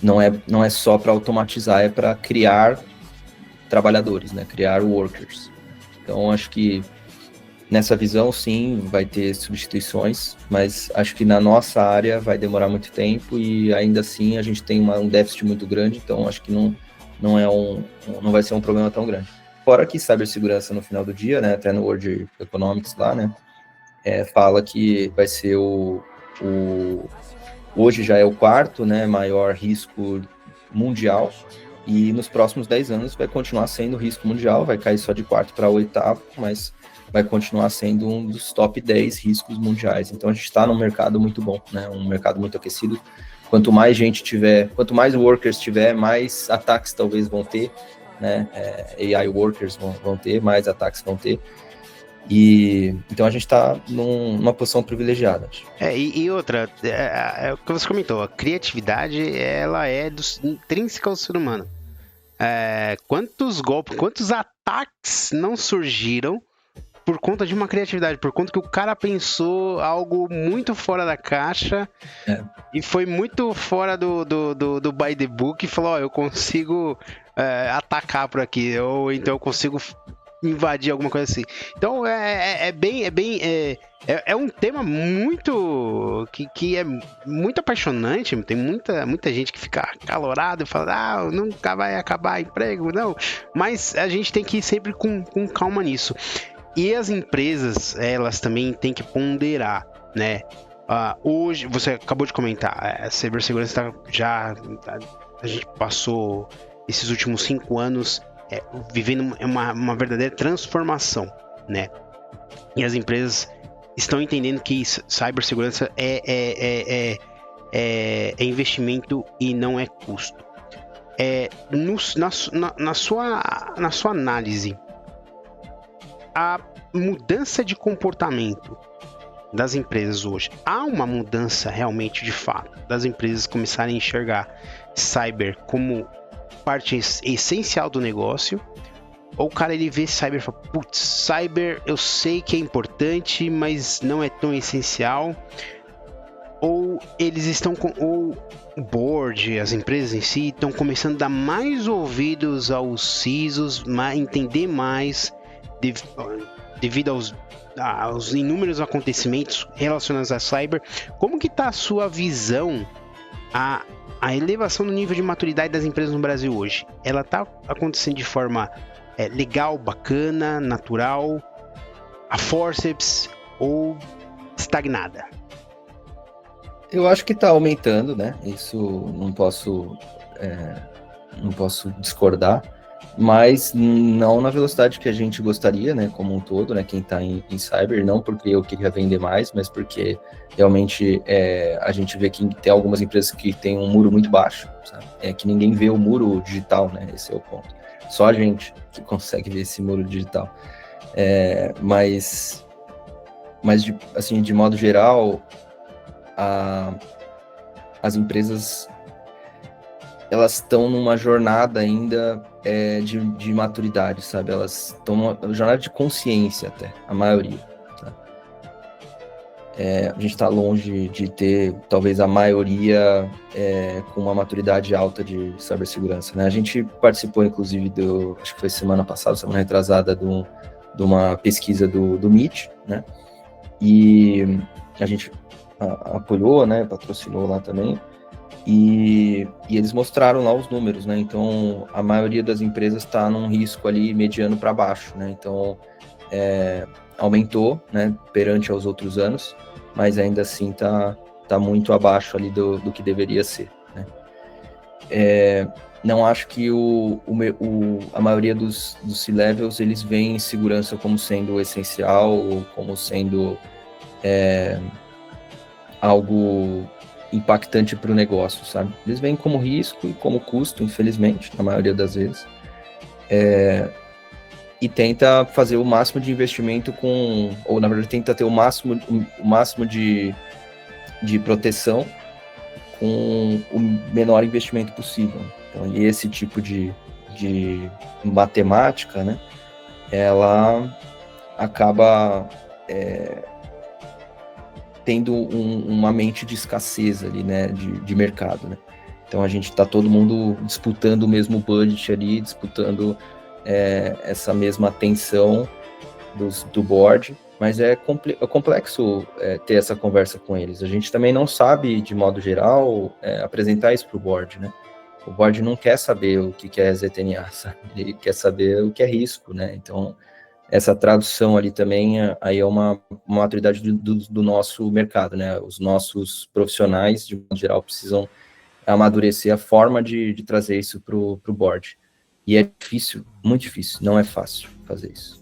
não é só para automatizar, é para criar trabalhadores, né? Criar workers. Então acho que nessa visão sim vai ter substituições, mas acho que na nossa área vai demorar muito tempo e ainda assim a gente tem um déficit muito grande, então acho que não vai ser um problema tão grande. Fora que cibersegurança no final do dia, né, até no World Economics lá, né, fala que vai ser hoje já é o quarto, né, maior risco mundial, e nos próximos 10 anos vai continuar sendo risco mundial, vai cair só de quarto para oitavo, mas vai continuar sendo um dos top 10 riscos mundiais. Então a gente está num mercado muito bom, né, um mercado muito aquecido. Quanto mais gente tiver, quanto mais workers tiver, mais ataques talvez vão ter, né, AI workers vão ter, mais ataques vão ter. E então a gente está numa posição privilegiada. E outra, é o que você comentou, a criatividade, ela é intrínseca ao ser humano. Quantos golpes, quantos ataques não surgiram por conta de uma criatividade, por conta que o cara pensou algo muito fora da caixa e foi muito fora do by the book e falou, eu consigo atacar por aqui, ou então eu consigo invadir alguma coisa assim. Então é um tema muito que é muito apaixonante. Tem muita gente que fica acalorado e fala, nunca vai acabar emprego, não. Mas a gente tem que ir sempre com calma nisso. E as empresas, elas também têm que ponderar, né? Hoje, você acabou de comentar, a cibersegurança a gente passou esses últimos 5 anos vivendo uma verdadeira transformação, né? E as empresas estão entendendo que cibersegurança é investimento e não é custo. Na sua análise, a mudança de comportamento das empresas hoje, há uma mudança realmente de fato das empresas começarem a enxergar cyber como parte essencial do negócio, ou o cara ele vê cyber e fala, putz, cyber eu sei que é importante, mas não é tão essencial, ou eles estão ou o board, as empresas em si estão começando a dar mais ouvidos aos CISOs, entender mais devido aos inúmeros acontecimentos relacionados a cyber. Como que está a sua visão, a elevação do nível de maturidade das empresas no Brasil hoje? Ela está acontecendo de forma legal, bacana, natural, a forceps ou estagnada? Eu acho que está aumentando, né? Isso não posso discordar, mas não na velocidade que a gente gostaria, né? Como um todo, né? Quem está em cyber, não porque eu queria vender mais, mas porque realmente a gente vê que tem algumas empresas que têm um muro muito baixo, sabe? Que ninguém vê o muro digital, né? Esse é o ponto. Só a gente que consegue ver esse muro digital. Mas de modo geral, as empresas elas estão numa jornada ainda de maturidade, sabe? Elas estão numa jornada de consciência até, a maioria. Tá? A gente está longe de ter, talvez, a maioria com uma maturidade alta de cibersegurança, né? A gente participou, inclusive, acho que foi semana passada, semana retrasada, de uma pesquisa do MIT, né? E a gente apoiou, né? Patrocinou lá também. E eles mostraram lá os números, né? Então, a maioria das empresas está num risco ali mediano para baixo, né? Então, aumentou, né? Perante aos outros anos, mas ainda assim tá muito abaixo ali do que deveria ser, né? Não acho que a maioria dos C-levels, eles veem segurança como sendo essencial ou como sendo algo impactante para o negócio, sabe? Eles veem como risco e como custo, infelizmente, na maioria das vezes, e tenta fazer o máximo de investimento ou na verdade tenta ter o máximo de proteção com o menor investimento possível. Então, e esse tipo de matemática, né, ela acaba tendo uma mente de escassez ali, né, de mercado, né? Então a gente tá todo mundo disputando o mesmo budget ali, disputando essa mesma atenção do board, mas é complexo ter essa conversa com eles. A gente também não sabe, de modo geral, apresentar isso pro board, né? O board não quer saber o que é ZTNA, sabe? Ele quer saber o que é risco, né? Então, essa tradução ali também aí é uma maturidade do nosso mercado, né? Os nossos profissionais, de modo geral, precisam amadurecer a forma de trazer isso para o board. E é difícil, muito difícil, não é fácil fazer isso.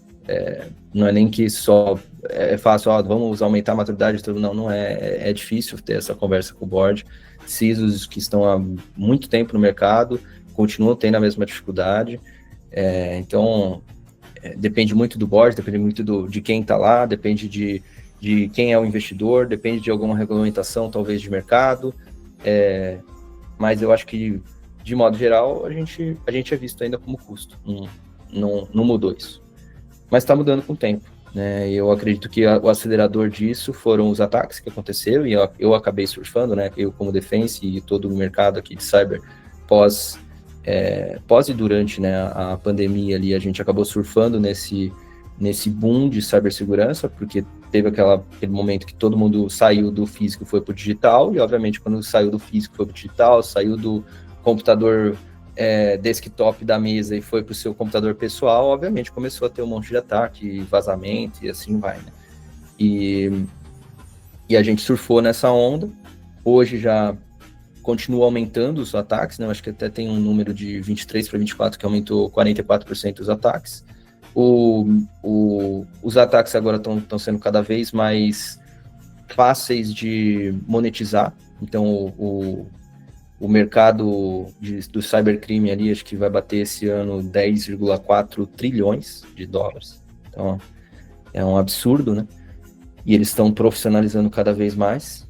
Não é nem que só é fácil, vamos aumentar a maturidade e tudo, não é difícil ter essa conversa com o board. CISOs que estão há muito tempo no mercado continuam tendo a mesma dificuldade, então depende muito do board, depende muito de quem está lá, depende de quem é o investidor, depende de alguma regulamentação talvez de mercado, mas eu acho que de modo geral a gente é visto ainda como custo, não mudou isso. Mas está mudando com o tempo, né? Eu acredito que o acelerador disso foram os ataques que aconteceram, e eu acabei surfando, né? Eu como Defense e todo o mercado aqui de cyber, pós e durante, né, a pandemia ali, a gente acabou surfando nesse boom de cibersegurança, porque teve aquele momento que todo mundo saiu do físico e foi para o digital, e obviamente quando saiu do físico foi para o digital, saiu do computador desktop da mesa e foi para o seu computador pessoal, obviamente começou a ter um monte de ataque, vazamento e assim vai, né? E a gente surfou nessa onda. Hoje já continua aumentando os ataques, né? Eu acho que até tem um número de 23 para 24 que aumentou 44% os ataques. Os ataques agora estão sendo cada vez mais fáceis de monetizar, então o mercado do cybercrime ali, acho que vai bater esse ano 10,4 trilhões de dólares. Então, é um absurdo, né? E eles estão profissionalizando cada vez mais.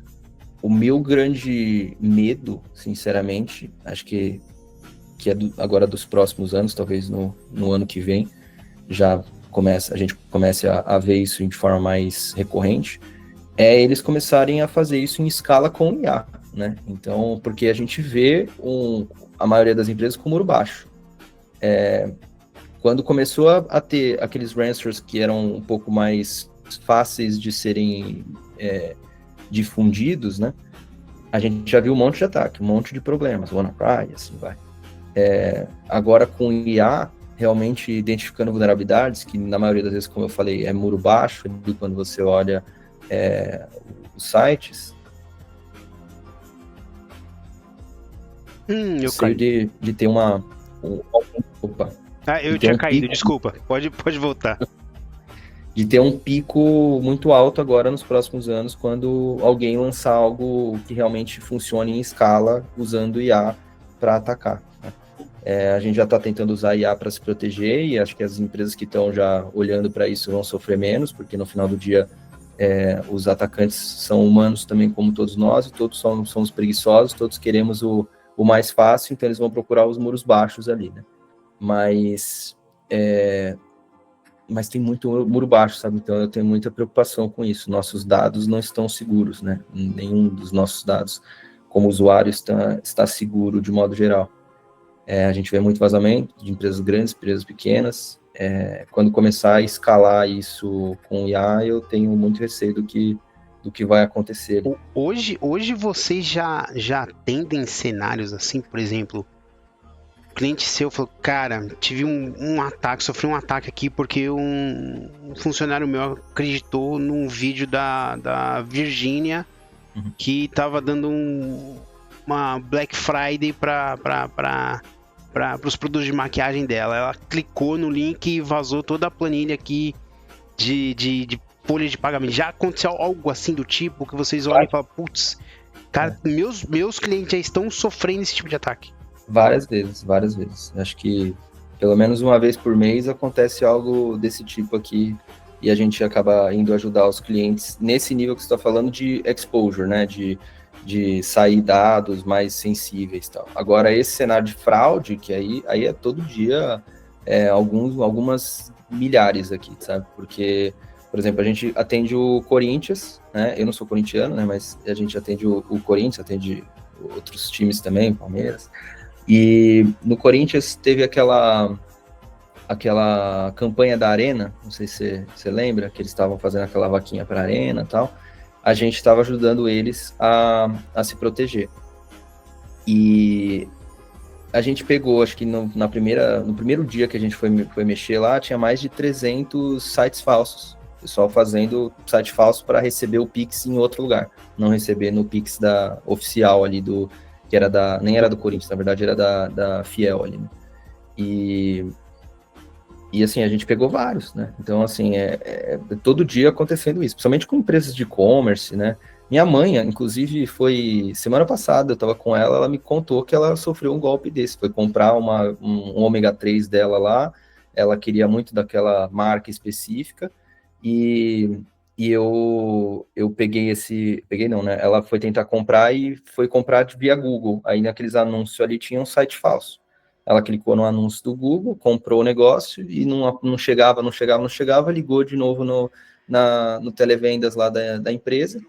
O meu grande medo, sinceramente, acho que agora dos próximos anos, talvez no ano que vem, a gente comece a ver isso de forma mais recorrente, eles começarem a fazer isso em escala com IA, né? Então, porque a gente vê a maioria das empresas com muro baixo. Quando começou a ter aqueles ransomwares que eram um pouco mais fáceis de serem difundidos, né? A gente já viu um monte de ataque, um monte de problemas, WannaCry, assim vai. Agora com IA, realmente identificando vulnerabilidades, que na maioria das vezes, como eu falei, é muro baixo, e quando você olha os sites, eu caí. de ter opa. Eu tinha caído, desculpa. Pode voltar. De ter um pico muito alto agora nos próximos anos, quando alguém lançar algo que realmente funcione em escala, usando IA para atacar, né? A gente já está tentando usar IA para se proteger, e acho que as empresas que estão já olhando para isso vão sofrer menos, porque no final do dia os atacantes são humanos também como todos nós, e todos somos preguiçosos, todos queremos o mais fácil, então eles vão procurar os muros baixos ali, né? Mas tem muito muro baixo, sabe? Então eu tenho muita preocupação com isso. Nossos dados não estão seguros, né? Nenhum dos nossos dados como usuário está seguro de modo geral. A gente vê muito vazamento de empresas grandes, empresas pequenas. Quando começar a escalar isso com IA, eu tenho muito receio do que vai acontecer. Hoje vocês já atendem cenários assim, por exemplo, o cliente seu falou, cara, tive um ataque, sofri um ataque aqui porque um funcionário meu acreditou num vídeo da Virgínia que tava dando uma Black Friday para os produtos de maquiagem dela. Ela clicou no link e vazou toda a planilha aqui de folha de pagamento. Já aconteceu algo assim do tipo que vocês olham e falam, putz, cara, meus clientes já estão sofrendo esse tipo de ataque? Várias vezes. Acho que pelo menos uma vez por mês acontece algo desse tipo aqui, e a gente acaba indo ajudar os clientes nesse nível que você está falando de exposure, né? De sair dados mais sensíveis e tal. Agora, esse cenário de fraude, que aí é todo dia algumas milhares aqui, sabe? Porque, por exemplo, a gente atende o Corinthians, né? Eu não sou corintiano, né? Mas a gente atende o Corinthians, atende outros times também, Palmeiras. E no Corinthians teve aquela campanha da Arena, não sei se você lembra, que eles estavam fazendo aquela vaquinha para a Arena e tal. A gente estava ajudando eles a se proteger. E a gente pegou, acho que no primeiro dia que a gente foi mexer lá, tinha mais de 300 sites falsos. Pessoal fazendo site falso para receber o Pix em outro lugar. Não receber no Pix oficial ali que era nem era do Corinthians, na verdade era da Fiel ali, né? E assim, a gente pegou vários, né? Então, assim, todo dia acontecendo isso, principalmente com empresas de e-commerce, né? Minha mãe, inclusive, foi semana passada, eu tava com ela me contou que ela sofreu um golpe desse, foi comprar um ômega 3 dela lá, ela queria muito daquela marca específica, e eu peguei não, né? Ela foi tentar comprar e foi comprar via Google, aí naqueles anúncios ali tinha um site falso. Ela clicou no anúncio do Google, comprou o negócio e não chegava, ligou de novo no televendas lá da empresa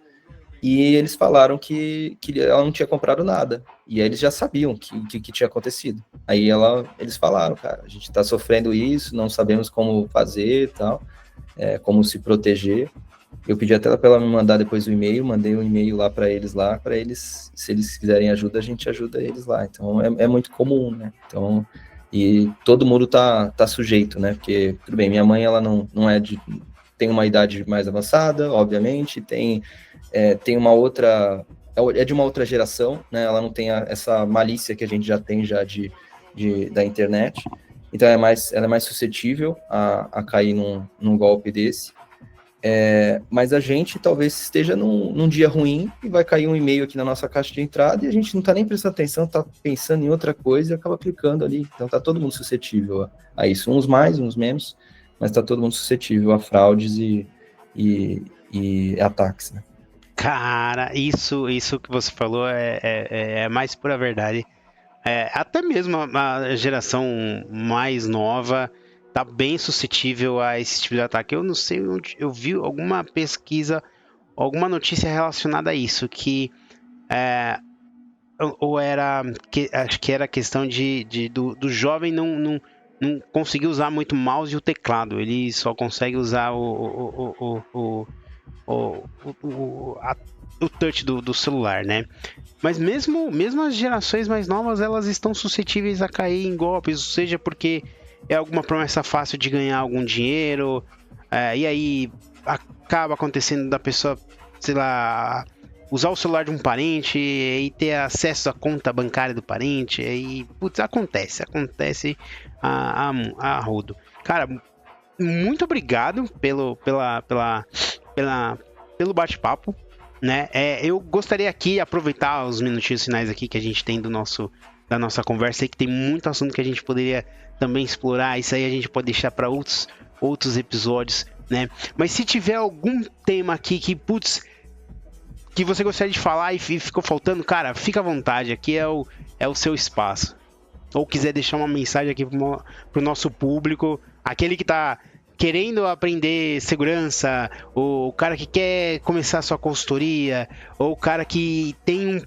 e eles falaram que ela não tinha comprado nada. E aí eles já sabiam que tinha acontecido. Aí eles falaram, cara, a gente está sofrendo isso, não sabemos como fazer e tal, como se proteger. Eu pedi até para ela me mandar depois o e-mail, mandei um e-mail lá, para eles, se eles quiserem ajuda, a gente ajuda eles lá. Então, é muito comum, né? Então, e todo mundo tá sujeito, né? Porque, tudo bem, minha mãe, ela não tem uma idade mais avançada, obviamente, tem uma outra, é de uma outra geração, né? Ela não tem essa malícia que a gente já tem da internet. Então, ela é mais suscetível a cair num golpe desse. Mas a gente talvez esteja num dia ruim e vai cair um e-mail aqui na nossa caixa de entrada e a gente não está nem prestando atenção, está pensando em outra coisa e acaba clicando ali. Então está todo mundo suscetível a isso, uns mais, uns menos, mas está todo mundo suscetível a fraudes e ataques, né? Cara, isso que você falou é mais pura verdade. Até mesmo a geração mais nova tá bem suscetível a esse tipo de ataque. Eu não sei onde eu vi alguma pesquisa, alguma notícia relacionada a isso, que acho que era questão do jovem não conseguir usar muito o mouse e o teclado. Ele só consegue usar o touch do celular, né? Mas mesmo as gerações mais novas, elas estão suscetíveis a cair em golpes, seja porque é alguma promessa fácil de ganhar algum dinheiro, e aí acaba acontecendo da pessoa, sei lá, usar o celular de um parente e ter acesso à conta bancária do parente, e putz, acontece a rodo. Cara, muito obrigado pelo bate-papo, né? Eu gostaria aqui aproveitar os minutinhos finais aqui que a gente tem da nossa conversa, aí, que tem muito assunto que a gente poderia também explorar. Isso aí a gente pode deixar para outros episódios, né? Mas se tiver algum tema aqui que você gostaria de falar e ficou faltando, cara, fica à vontade, aqui é o seu espaço. Ou quiser deixar uma mensagem aqui pro nosso público, aquele que tá querendo aprender segurança, ou o cara que quer começar a sua consultoria, ou o cara que tem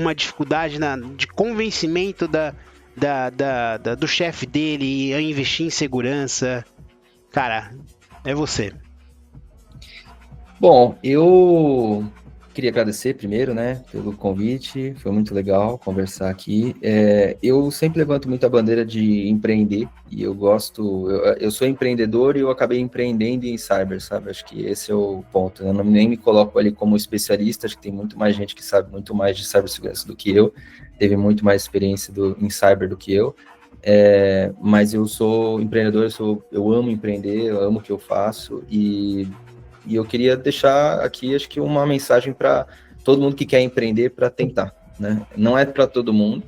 uma dificuldade de convencimento do chefe dele a investir em segurança. Cara, é você. Bom, eu queria agradecer primeiro, né, pelo convite, foi muito legal conversar aqui. Eu sempre levanto muito a bandeira de empreender, e eu sou empreendedor e eu acabei empreendendo em cyber, sabe? Acho que esse é o ponto. Eu nem me coloco ali como especialista, acho que tem muito mais gente que sabe muito mais de cibersegurança do que eu, teve muito mais experiência em cyber do que eu. Mas eu sou empreendedor, eu amo empreender, eu amo o que eu faço, e eu queria deixar aqui, acho que uma mensagem para todo mundo que quer empreender para tentar, né? Não é para todo mundo,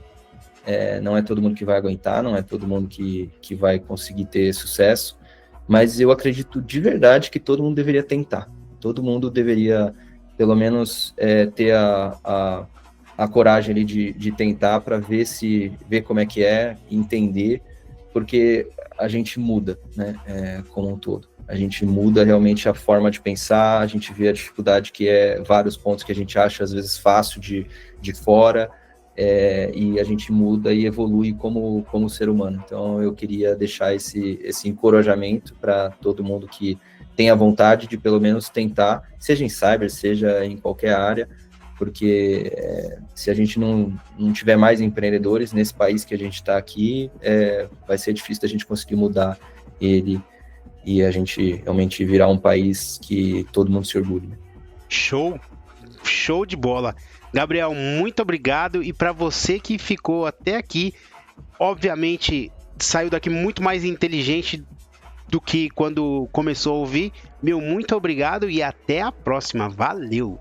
não é todo mundo que vai aguentar, não é todo mundo que vai conseguir ter sucesso, mas eu acredito de verdade que todo mundo deveria tentar. Todo mundo deveria, pelo menos, ter a coragem ali de tentar para ver como é que é, entender, porque a gente muda, né? Como um todo. A gente muda realmente a forma de pensar, a gente vê a dificuldade que é vários pontos que a gente acha, às vezes, fácil de fora, e a gente muda e evolui como ser humano. Então, eu queria deixar esse encorajamento para todo mundo que tem a vontade de, pelo menos, tentar, seja em cyber, seja em qualquer área, porque se a gente não tiver mais empreendedores nesse país que a gente está aqui, vai ser difícil da gente conseguir mudar ele e a gente realmente virar um país que todo mundo se orgulhe. Show de bola. Gabriel, muito obrigado, e para você que ficou até aqui, obviamente saiu daqui muito mais inteligente do que quando começou a ouvir. Meu muito obrigado e até a próxima. Valeu!